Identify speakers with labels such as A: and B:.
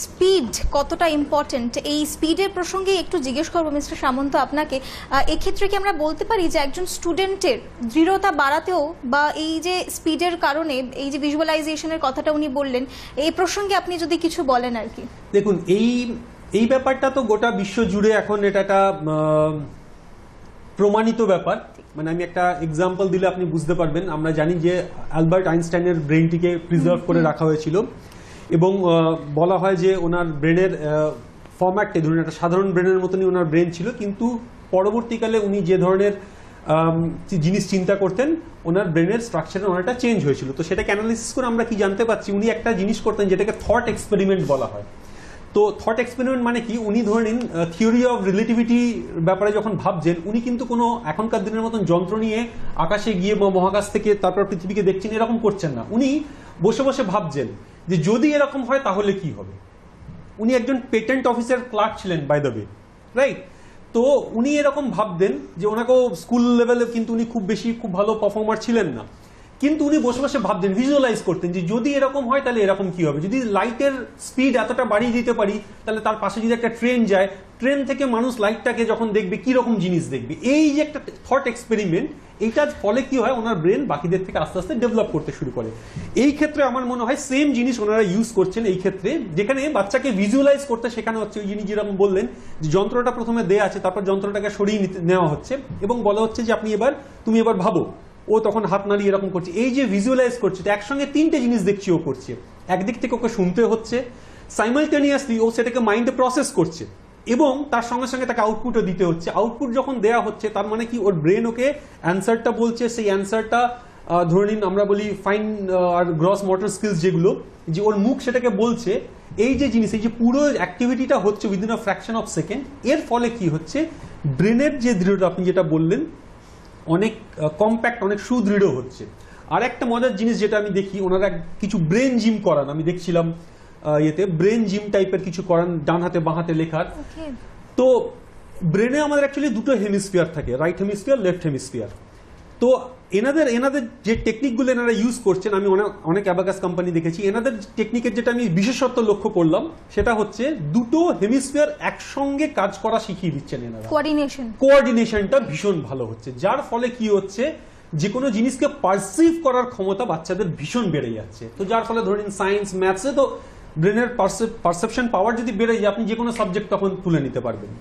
A: Speed কতটা important, এই স্পিডের প্রসঙ্গে একটু জিজ্ঞেস করবো মিস্টার সামন্ত আপনাকে। এক্ষেত্রে কি আমরা বলতে পারি যে একজন স্টুডেন্টের দৃঢ়তা বাড়াতেও বা এই যে স্পিডের কারণে এই যে ভিজুয়ালাইজেশনের কথাটা উনি বললেন, এই প্রসঙ্গে আপনি যদি কিছু বলেন আর কি।
B: দেখুন, এই ব্যাপারটা তো গোটা বিশ্ব জুড়ে এখন এটা একটা প্রমাণিত ব্যাপার। মানে আমি একটা এক্সাম্পল দিলে আপনি বুঝতে পারবেন। আমরা জানি যে অ্যালবার্ট আইনস্টাইনের ব্রেনটিকে প্রিজার্ভ করে রাখা হয়েছিল এবং বলা হয় যে ওনার ব্রেনের ফরম্যাটে ধরুন একটা সাধারণ ব্রেনের মতনই ওনার ব্রেন ছিল, কিন্তু পরবর্তীকালে উনি যে ধরনের জিনিস চিন্তা করতেন ওনার ব্রেনের স্ট্রাকচারে অনেকটা চেঞ্জ হয়েছিল। তো সেটাকে অ্যানালিসিস করে আমরা কি জানতে পারছি, উনি একটা জিনিস করতেন যেটাকে থট এক্সপেরিমেন্ট বলা হয়। তো থট এক্সপেরিমেন্ট মানে কি, উনি ধরে নিন থিওরি অফ রিলেটিভিটি ব্যাপারে যখন ভাবছেন, উনি কিন্তু কোনো এখনকার দিনের মতন যন্ত্র নিয়ে আকাশে গিয়ে বা মহাকাশ থেকে তারপর পৃথিবীকে দেখছেন এরকম করছেন না। উনি বসে বসে ভাবছেন যে যদি এরকম হয় তাহলে কি হবে। উনি একজন পেটেন্ট অফিসের ক্লার্ক ছিলেন বাই দ্য ওয়ে, রাইট? তো উনি এরকম ভাবতেন যে ওনাকেও স্কুল লেভেলে কিন্তু উনি খুব ভালো পারফর্মার ছিলেন না, কিন্তু উনি বসে বসে ভাবতেন, ভিজুয়ালাইজ করতেন যে যদি এরকম হয় তাহলে এরকম কি হবে, যদি লাইটের স্পিড এতটা বাড়িয়ে দিতে পারি তাহলে তার পাশে যদি একটা ট্রেন যায়, ট্রেন থেকে মানুষ লাইটটাকে যখন দেখবে কি রকম জিনিস দেখবে। এই যে একটা থট এক্সপেরিমেন্ট, এইটার ফলে কি হয়, ওনার ব্রেন বাকিদের থেকে আস্তে আস্তে ডেভেলপ করতে শুরু করে। এই ক্ষেত্রে আমার মনে হয় সেম জিনিস ওনারা ইউজ করছেন এই ক্ষেত্রে, যেখানে বাচ্চাকে ভিজুয়ালাইজ করতে শেখানো হচ্ছে। ওই জিনিস যেরকম বললেন যে যন্ত্রটা প্রথমে দেয়া আছে, তারপর যন্ত্রটাকে সরিয়ে নেওয়া হচ্ছে এবং বলা হচ্ছে যে তুমি এবার ভাবো। ও তখন হাত নাড়িয়ে এরকম করছে। এই যে ভিজুয়ালাইজ করছে, একসঙ্গে তিনটে জিনিস দেখছি ও করছে। একদিক থেকে ওকে শুনতে হচ্ছে, সাইমালটেনিয়াসলি ও সেটাকে মাইন্ডে প্রসেস করছে এবং তার সঙ্গে সঙ্গে তাকে আউটপুটও দিতে হচ্ছে। আউটপুট যখন দেয়া হচ্ছে তার মানে কি, ওর ব্রেন ওকে অ্যান্সারটা বলছে, সেই অ্যান্সারটা ধরে নিন আমরা বলি ফাইন আর গ্রস মোটর স্কিলস যেগুলো, যে ওর মুখ সেটাকে বলছে। এই যে জিনিস, এই যে পুরো অ্যাক্টিভিটিটা হচ্ছে within a fraction of second, এর ফলে কি হচ্ছে, ব্রেনের যে দৃঢ়তা আপনি যেটা বললেন অনেক কম্প্যাক্ট, অনেক সুদৃঢ় হচ্ছে। আর একটা মজার জিনিস যেটা আমি দেখি, ওনারা কিছু ব্রেন জিম করান, আমি দেখছিলাম ইয়েতে ব্রেন জিম টাইপের কিছু করান, ডান হাতে বাঁ হাতে লেখার। তো ব্রেনে আমাদের অ্যাকচুয়ালি দুটো হেমিস্ফিয়ার থাকে, রাইট হেমিস্ফিয়ার, লেফট হেমিস্ফিয়ার। তো এনাদের যে টেকনিকগুলো এনারা ইউজ করছেন, আমি অনেক অ্যাবাকাস কোম্পানি দেখেছি, এনাদের টেকনিকের যেটা আমি বিশেষত্ব লক্ষ্য করলাম সেটা হচ্ছে দুটো হেমিস্ফিয়ার একসঙ্গে কাজ করা শিখিয়ে দিচ্ছেন এনারা। কোঅর্ডিনেশনটা ভীষণ ভালো হচ্ছে, যার ফলে কি হচ্ছে, যে কোনো জিনিসকে পারসিভ করার ক্ষমতা বাচ্চাদের ভীষণ বেড়ে যাচ্ছে। তো যার ফলে ধরুন সায়েন্স, ম্যাথসে তো ব্রেনের পারসেপশন পাওয়ার যদি বেড়ে যায়, আপনি যে কোনো সাবজেক্ট তখন তুলে নিতে পারবেন।